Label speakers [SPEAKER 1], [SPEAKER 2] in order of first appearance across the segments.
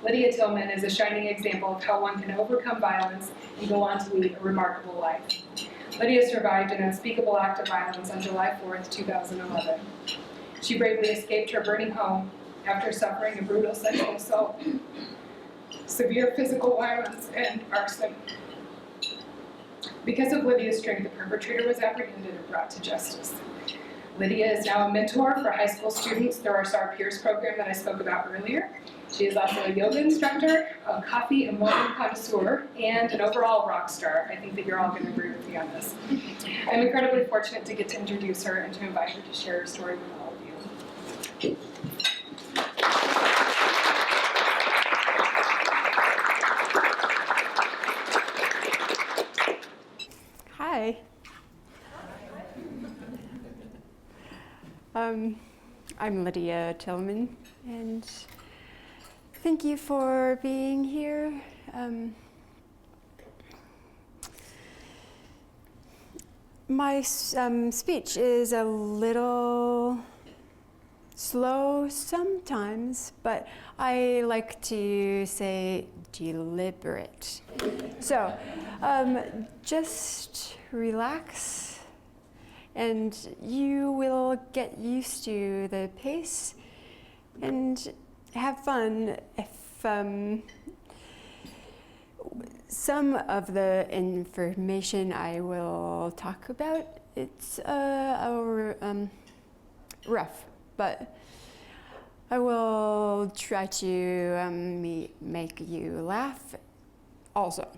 [SPEAKER 1] Lydia Tillman is a shining example of how one can overcome violence and go on to lead a remarkable life. Lydia survived an unspeakable act of violence on July 4th, 2011. She bravely escaped her burning home after suffering a brutal sexual assault, severe physical violence, and arson. Because of Lydia's strength, the perpetrator was apprehended and brought to justice. Lydia is now a mentor for high school students through our STAR Peers program that I spoke about earlier. She is also a yoga instructor, a coffee and wine connoisseur, and an overall rock star. I think that you're all going to agree with me on this. I'm incredibly fortunate to get to introduce her and to invite her to share her story with all of you.
[SPEAKER 2] Hi. I'm Lydia Tillman, and thank you for being here. My speech is a little slow sometimes, but I like to say deliberate. So just relax, and you will get used to the pace and have fun. If some of the information I will talk about, it's rough, but I will try to make you laugh also.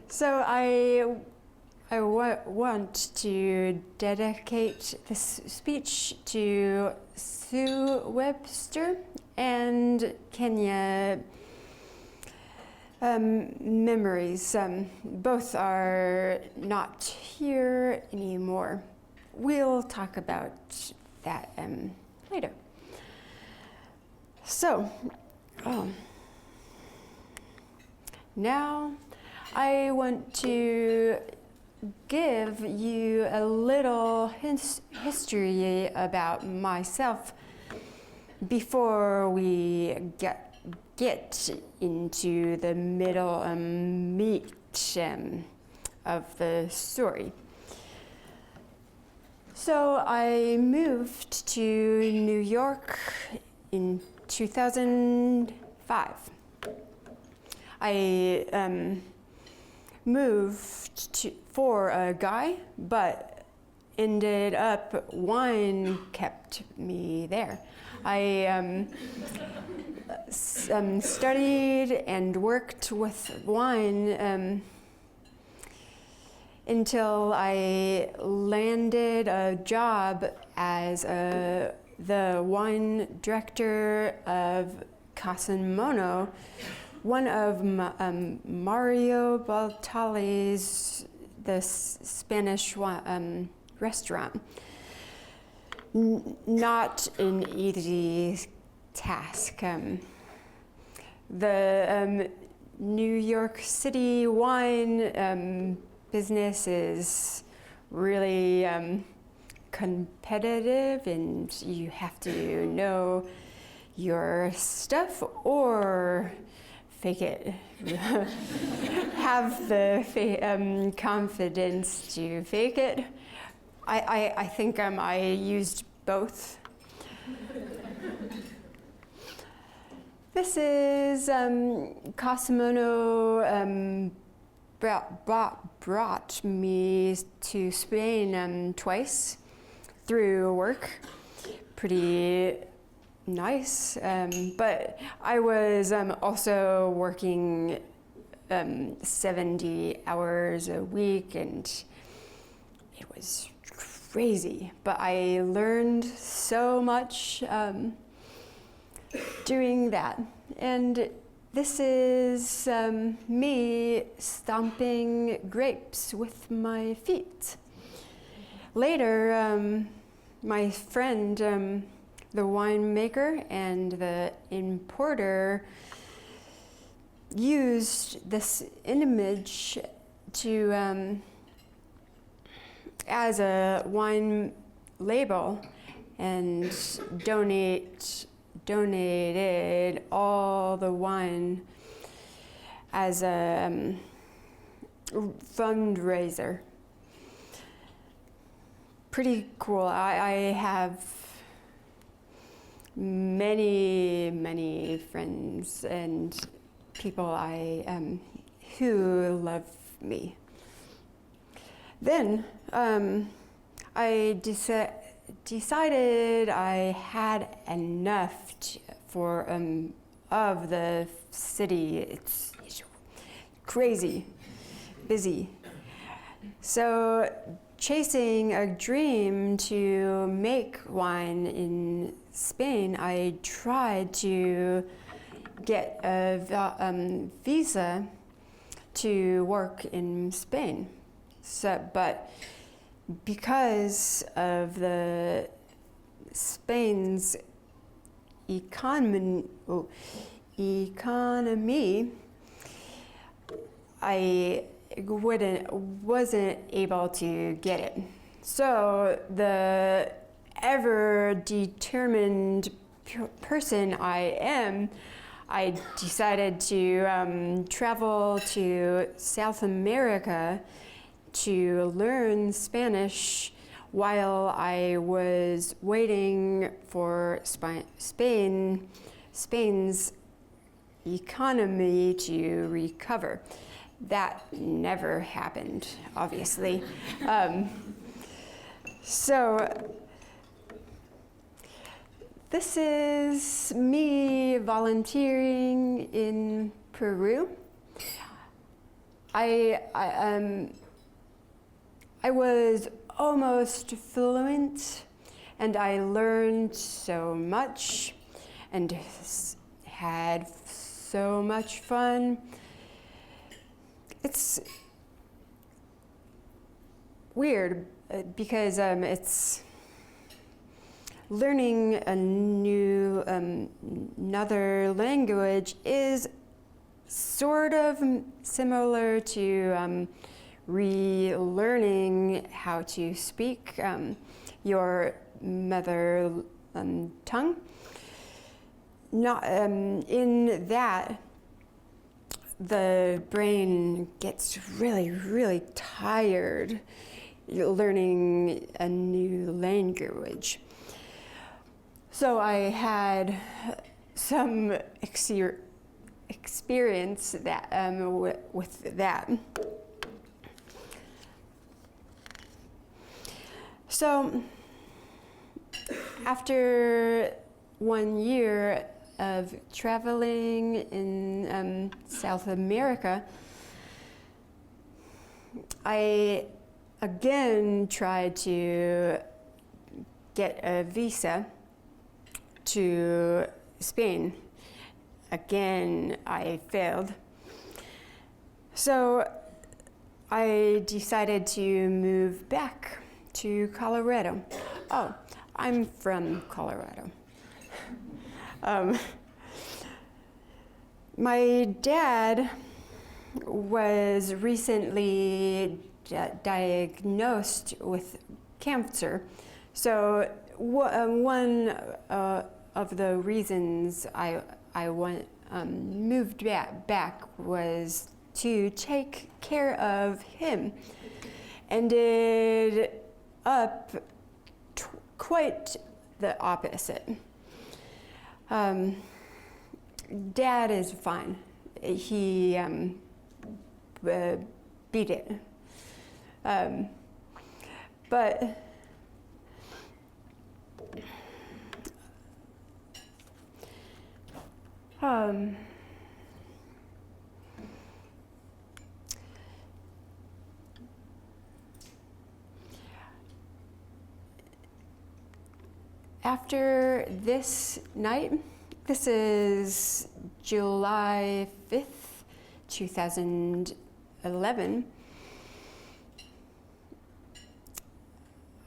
[SPEAKER 2] So I want to dedicate this speech to Sue Webster and Kenya memories. Both are not here anymore. We'll talk about that later. So, now I want to give you a little history about myself before we get into the middle meat of the story. So I moved to New York in 2005. I moved for a guy, but ended up wine kept me there. I studied and worked with wine until I landed a job as the wine director of Casamono, one of Mario Baltali's, the Spanish restaurant. Not an easy task. The New York City wine business is really competitive, and you have to know your stuff or fake it. Have the confidence to fake it. I think I used both. This is Casamono brought me to Spain twice through work. Pretty nice, but I was also working 70 hours a week, and it was crazy, but I learned so much doing that. And this is me stomping grapes with my feet. Later, my friend, the winemaker and the importer, used this image to as a wine label and donate donated all the wine as a fundraiser. Pretty cool. I have many friends and people who love me. Then I decided I had enough of the city. It's crazy, busy. So chasing a dream to make wine in Spain, I tried to get a visa to work in Spain. But because of the Spain's economy, I wasn't able to get it. So the ever-determined person I am, I decided to travel to South America to learn Spanish while I was waiting for Spain's economy to recover. That never happened, obviously. So this is me volunteering in Peru. I was almost fluent, and I learned so much and had so much fun. It's weird because it's learning another language is sort of similar to relearning how to speak your mother tongue. Not in that the brain gets really tired learning a new language. So I had some experience that with that. So after 1 year of traveling in South America, I again tried to get a visa to Spain. Again, I failed. So I decided to move back to Colorado. Oh, I'm from Colorado. My dad was recently diagnosed with cancer. So one of the reasons I moved back was to take care of him. Ended up quite the opposite. Dad is fine. He beat it. But after this night, this is July 5th, 2011,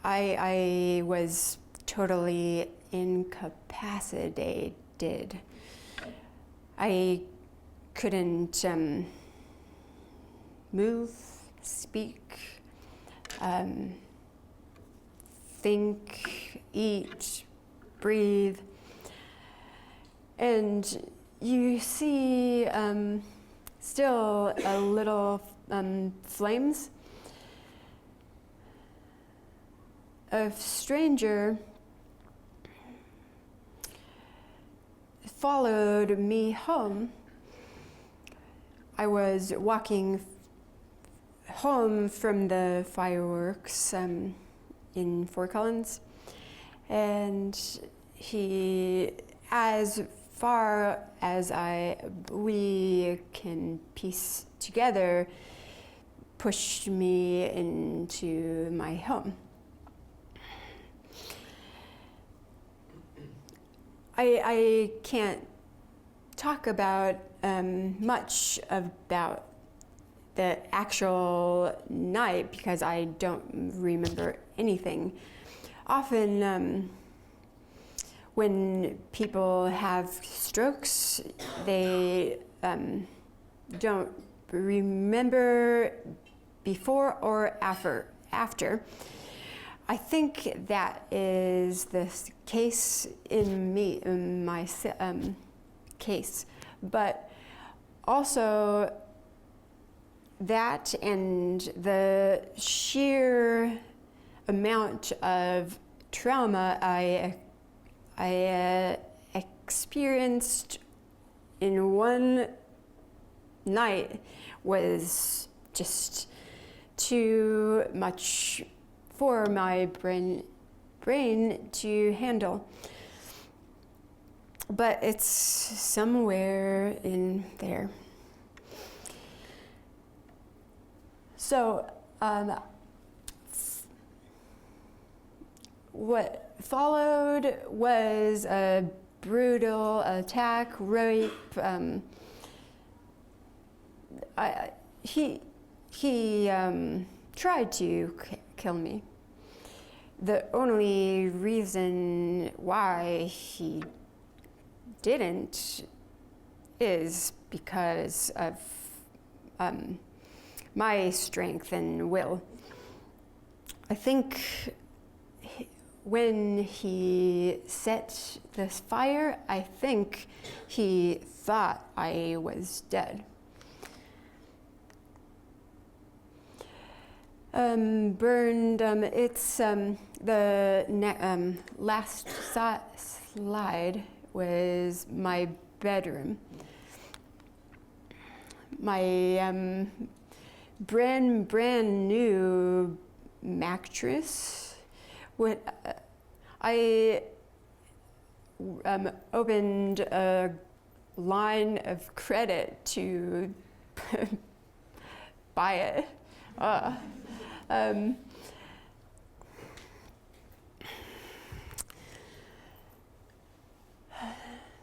[SPEAKER 2] I was totally incapacitated. I couldn't move, speak, think, eat, breathe. And you see still a little flames. A stranger followed me home. I was walking home from the fireworks in Fort Collins, and he, as far as we can piece together, pushed me into my home. I can't talk about much about the actual night because I don't remember anything. Often when people have strokes, they don't remember before or after. I think that is the case in my case, but also that and the sheer amount of trauma I experienced in one night was just too much for my brain to handle. But it's somewhere in there. So what followed was a brutal attack, rape. He tried to kill me. The only reason why he didn't is because of my strength and will. I think when he set this fire, I think he thought I was dead. Burned, it's the last slide was my bedroom. My brand new mattress. I opened a line of credit to buy it.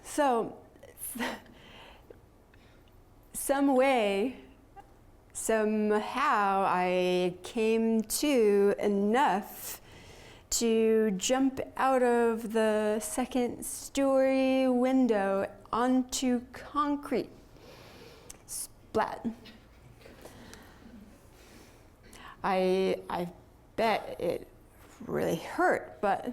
[SPEAKER 2] So, somehow I came to enough to jump out of the second-story window onto concrete. Splat. I bet it really hurt, but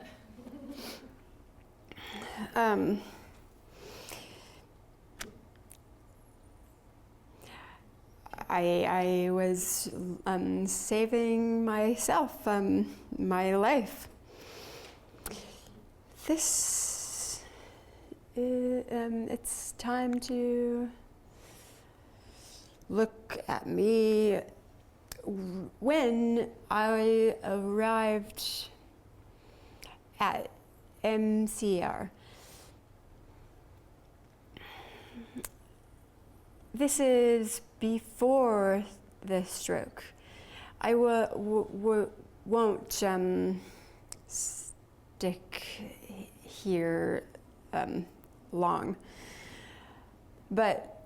[SPEAKER 2] I was saving myself, my life. This is, it's time to look at me when I arrived at MCR. This is before the stroke. I won't stick here long, but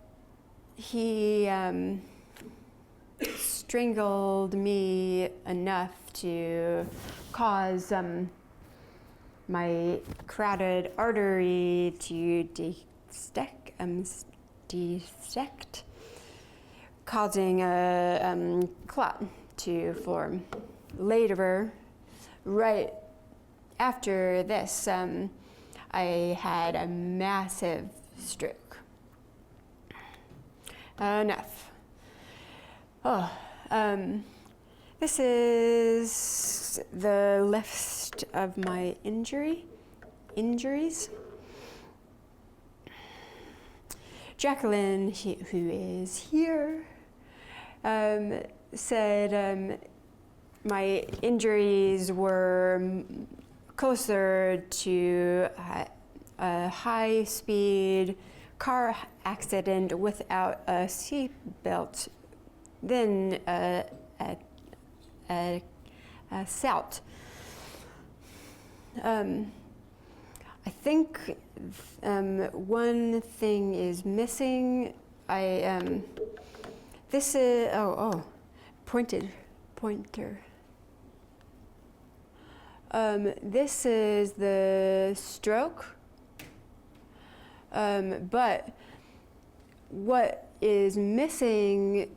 [SPEAKER 2] he strangled me enough to cause my carotid artery to dissect, causing a clot to form. Later, right after this, I had a massive stroke. Enough. This is the list of my injuries. Jacqueline, who is here, said my injuries were closer to a high-speed car accident without a seatbelt than a assault. I think one thing is missing. This is pointer. This is the stroke, but what is missing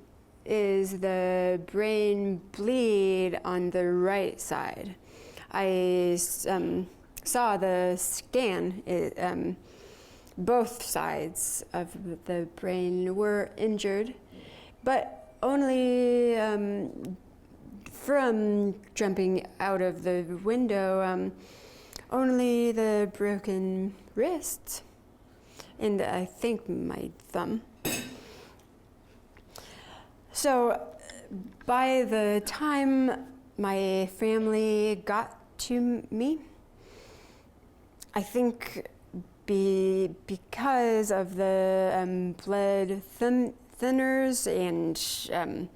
[SPEAKER 2] is the brain bleed on the right side. I saw the scan. Both sides of the brain were injured, but only from jumping out of the window, only the broken wrist and I think my thumb. So by the time my family got to me, I think because of the blood thinners and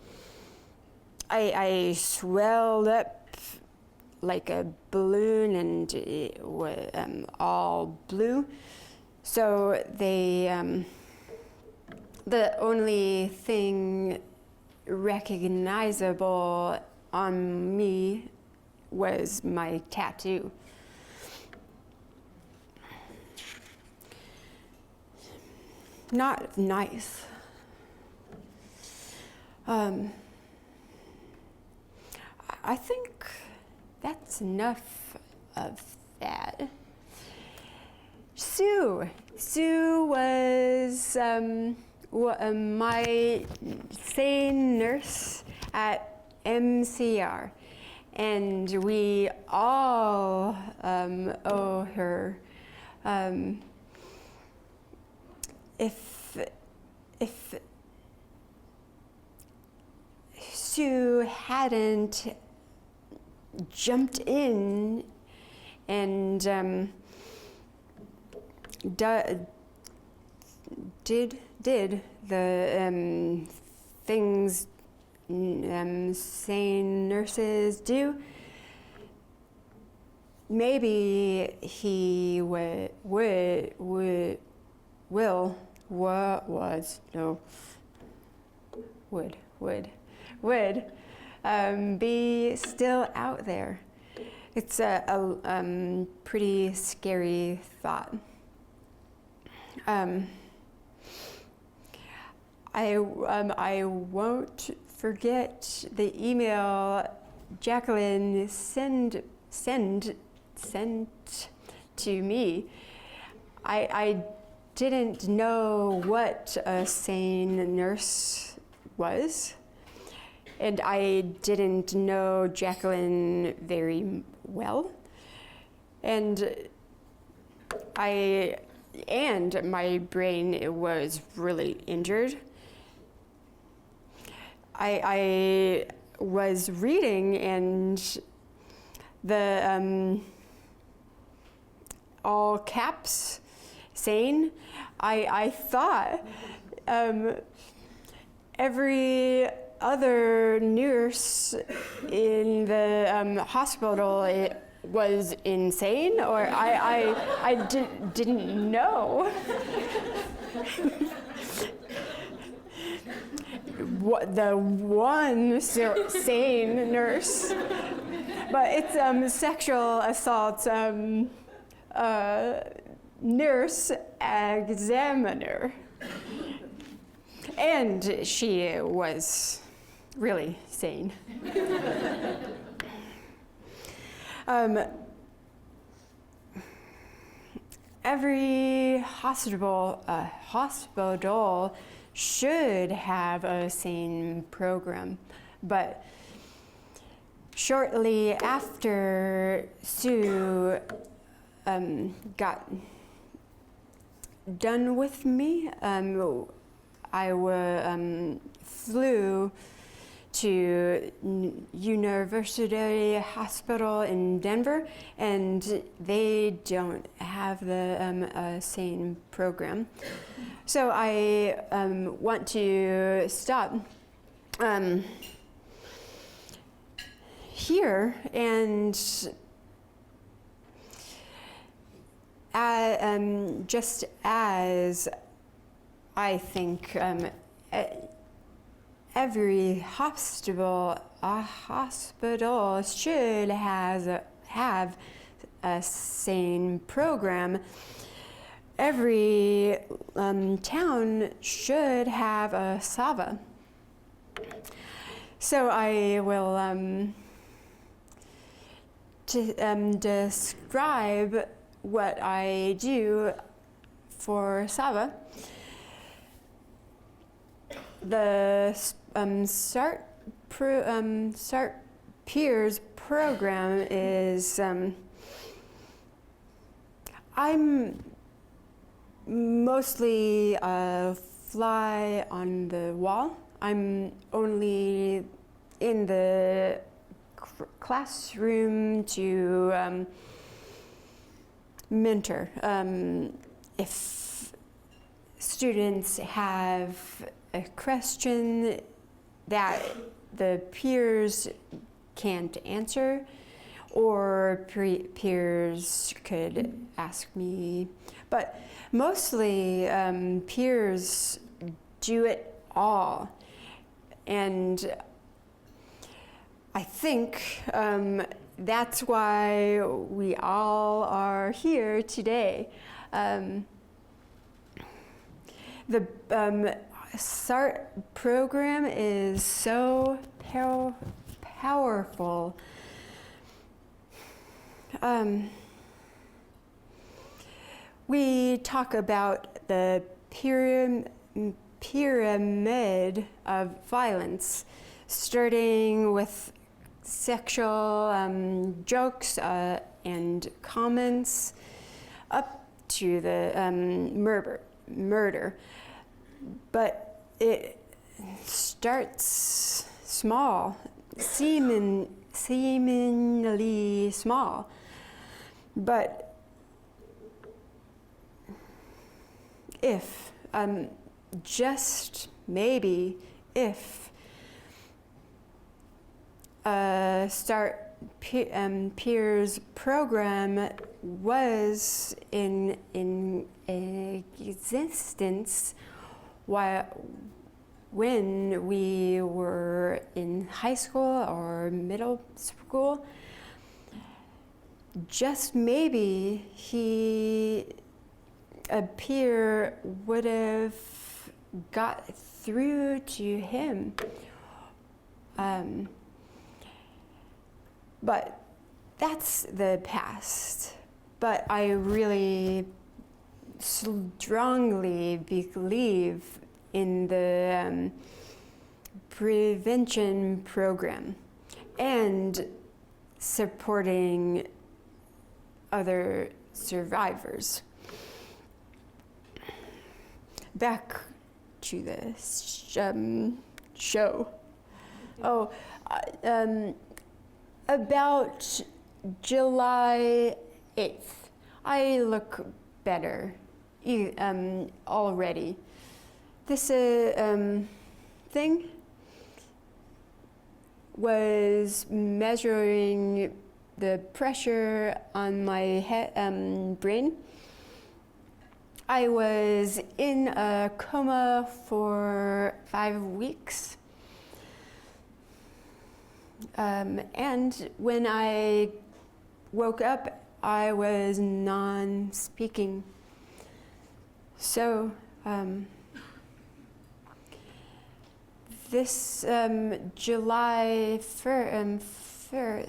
[SPEAKER 2] I swelled up like a balloon and it was all blue. So the only thing recognizable on me was my tattoo. Not nice. I think that's enough of that. Sue was my sane nurse at MCR, and we all owe her. If Sue hadn't jumped in and did the things sane nurses do, maybe he would be still out there. It's a pretty scary thought. I won't forget the email Jacqueline sent to me. I didn't know what a sane nurse was, and I didn't know Jacqueline very well, and my brain was really injured. I was reading, and the all caps sane. I thought every other nurse in the hospital was insane, or I didn't know. The one sane nurse, but it's sexual assault nurse examiner, and she was really sane. every hospital should have a sane program, but shortly after Sue got done with me, I flew to University Hospital in Denver, and they don't have the sane program. So I want to stop here and just as I think every hospital should have a sane program. Every town should have a SAVA. So I will describe what I do for SAVA. The START Peers program is I'm mostly a fly on the wall. I'm only in the classroom to mentor. If students have a question that the peers can't answer, or peers could ask me, but mostly peers do it all. And I think that's why we all are here today. The START program is so powerful. We talk about the pyramid of violence, starting with sexual jokes and comments up to the murder. But it starts small, seemingly small. But if, just maybe, if START Peers program was in existence when we were in high school or middle school, just maybe a peer would have got through to him. But that's the past. But I really strongly believe in the prevention program and supporting other survivors. Back to the show. About July 8th, I look better already. This thing was measuring the pressure on my brain. I was in a coma for 5 weeks. And when I woke up, I was non-speaking. So this July 4th,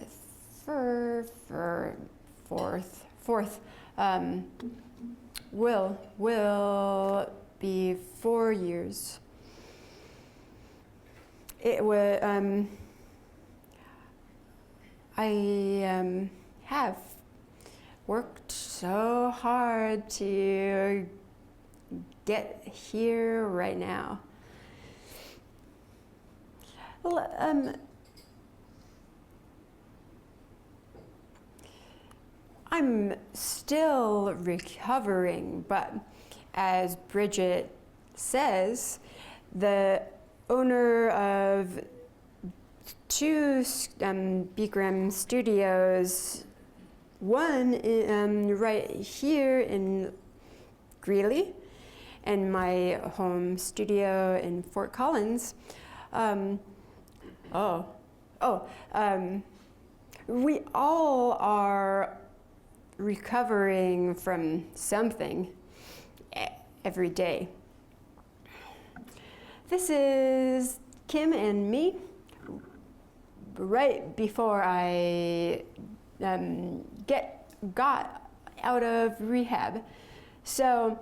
[SPEAKER 2] will be 4 years. It was, I have worked so hard to get here right now. Well, I'm still recovering, but as Bridget says, the owner of 2 Bikram studios, one right here in Greeley, and my home studio in Fort Collins. We all are recovering from something every day. This is Kim and me right before I got out of rehab. So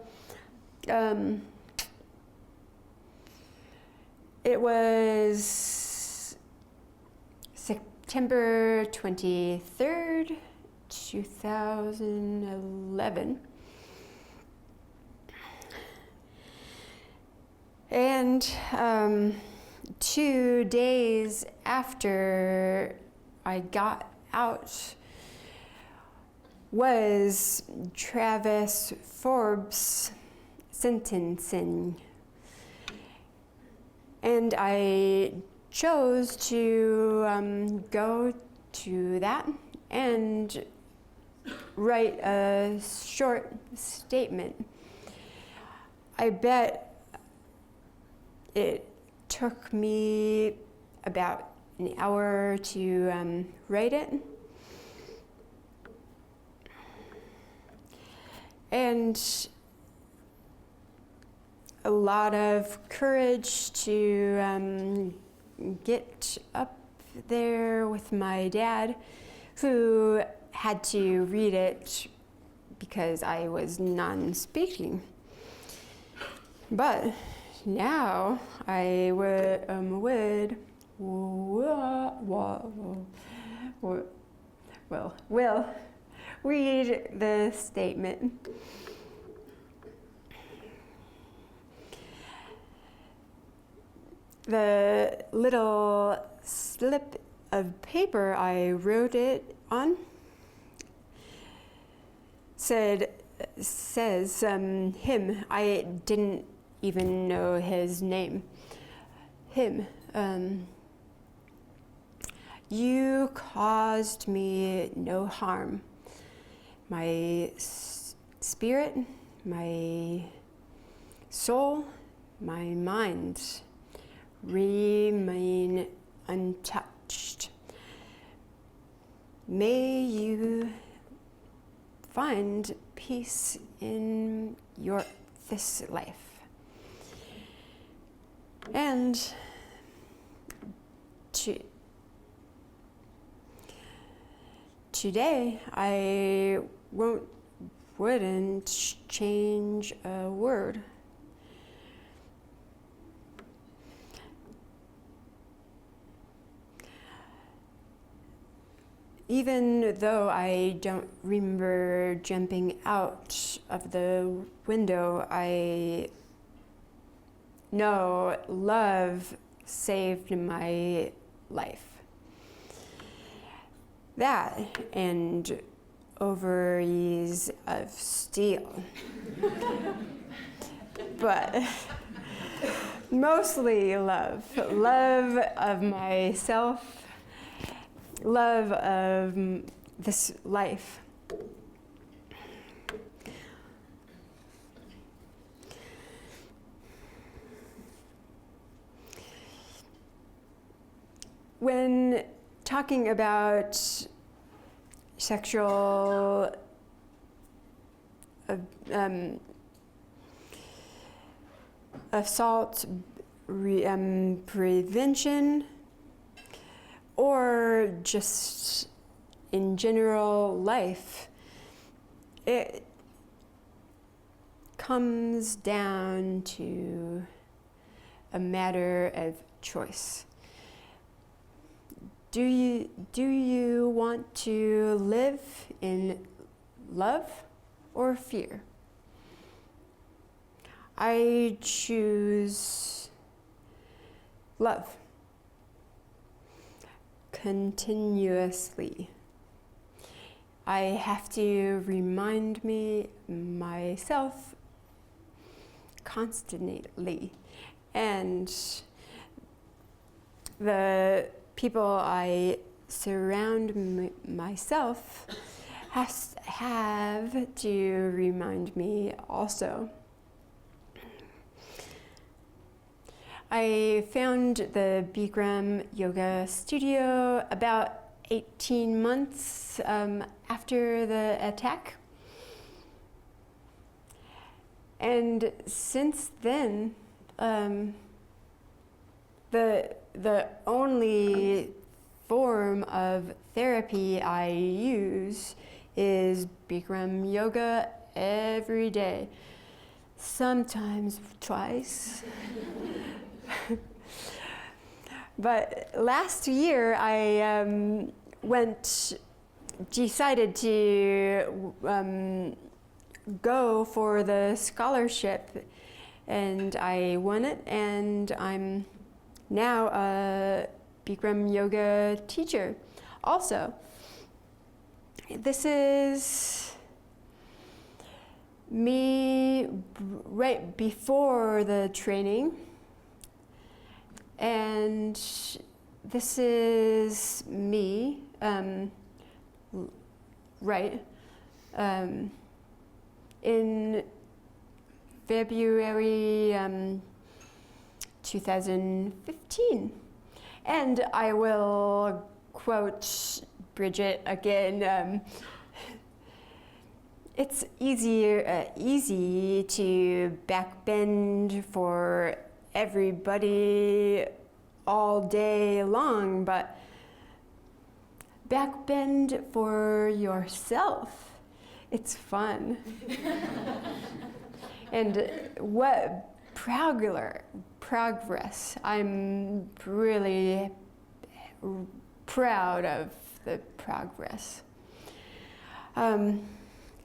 [SPEAKER 2] it was September 23rd, 2011. And 2 days after I got out was Travis Forbes' sentencing. And I chose to go to that and write a short statement. I bet it took me about an hour to write it. And a lot of courage to get up there with my dad, who had to read it because I was non-speaking. But now I will read the statement. The little slip of paper I wrote it on says him. I didn't even know his name. Him. You caused me no harm. My spirit, my soul, my mind remain untouched. May you find peace in this life. And today I wouldn't change a word. Even though I don't remember jumping out of the window, I know love saved my life. That and ovaries of steel. But mostly love. Love of myself. Love of this life. When talking about sexual assault prevention, or just in general life, comes down to a matter of choice. Do you want to live in love or fear? I choose love continuously. I have to remind myself constantly, and the people I surround myself have to remind me also. I found the Bikram Yoga Studio about 18 months after the attack. And since then, the only form of therapy I use is Bikram Yoga every day, sometimes twice. But last year I decided to go for the scholarship, and I won it, and I'm now a Bikram Yoga teacher also. This is me right before the training, and this is me in February 2015. And I will quote Bridget again. It's easy to backbend for everybody all day long, but backbend for yourself. It's fun. And what progress. I'm really proud of the progress.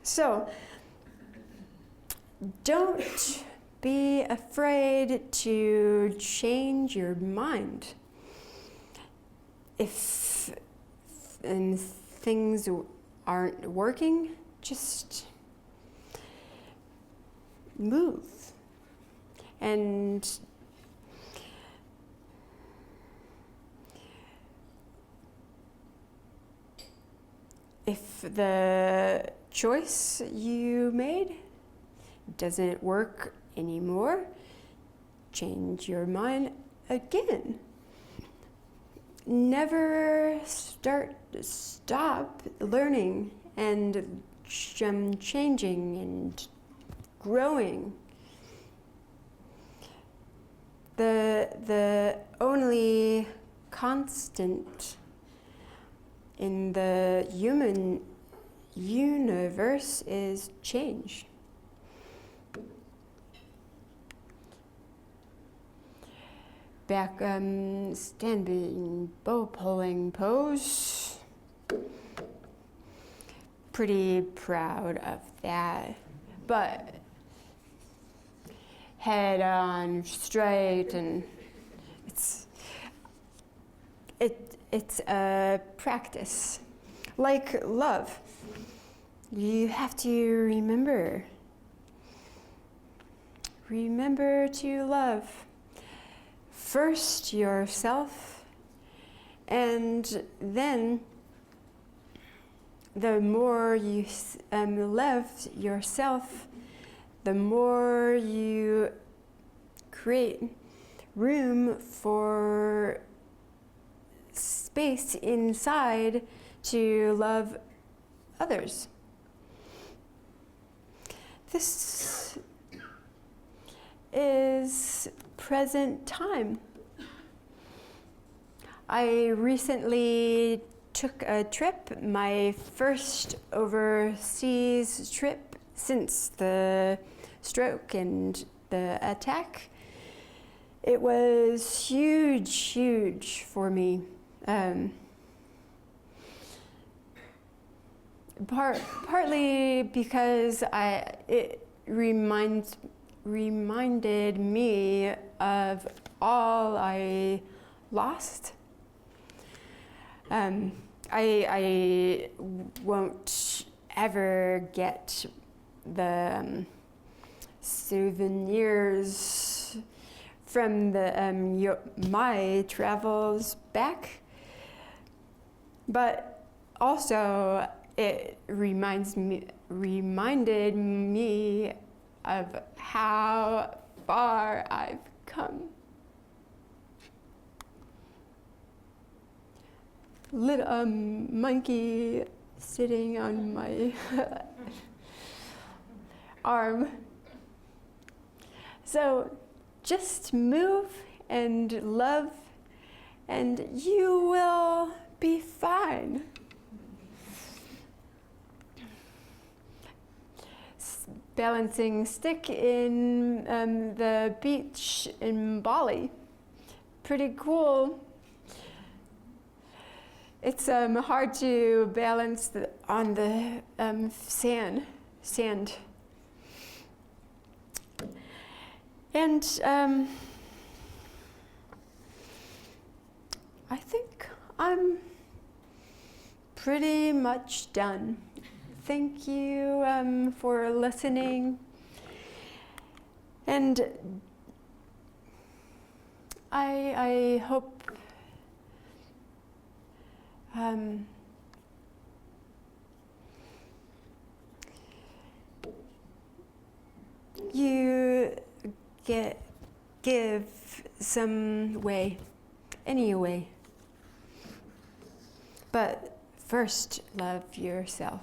[SPEAKER 2] So don't be afraid to change your mind. If things aren't working, just move. And if the choice you made doesn't work anymore, change your mind again. Never stop learning and changing and growing. The only constant in the human universe is change. Back standing bow pulling pose. Pretty proud of that, but head on straight, and it's a practice. Like love, you have to remember to love first yourself, and then the more you love yourself, the more you create room for space inside to love others. This is present time. I recently took a trip, my first overseas trip since the stroke and the attack, it was huge for me. Partly because it reminded me of all I lost. I won't ever get the souvenirs from my travels back, but also it reminded me of how far I've come. Little monkey sitting on my arm. So just move and love, and you will be fine. Balancing stick in the beach in Bali. Pretty cool. It's hard to balance on the sand. And I think I'm pretty much done. Thank you for listening. And I hope you give some way, any way. But first, love yourself.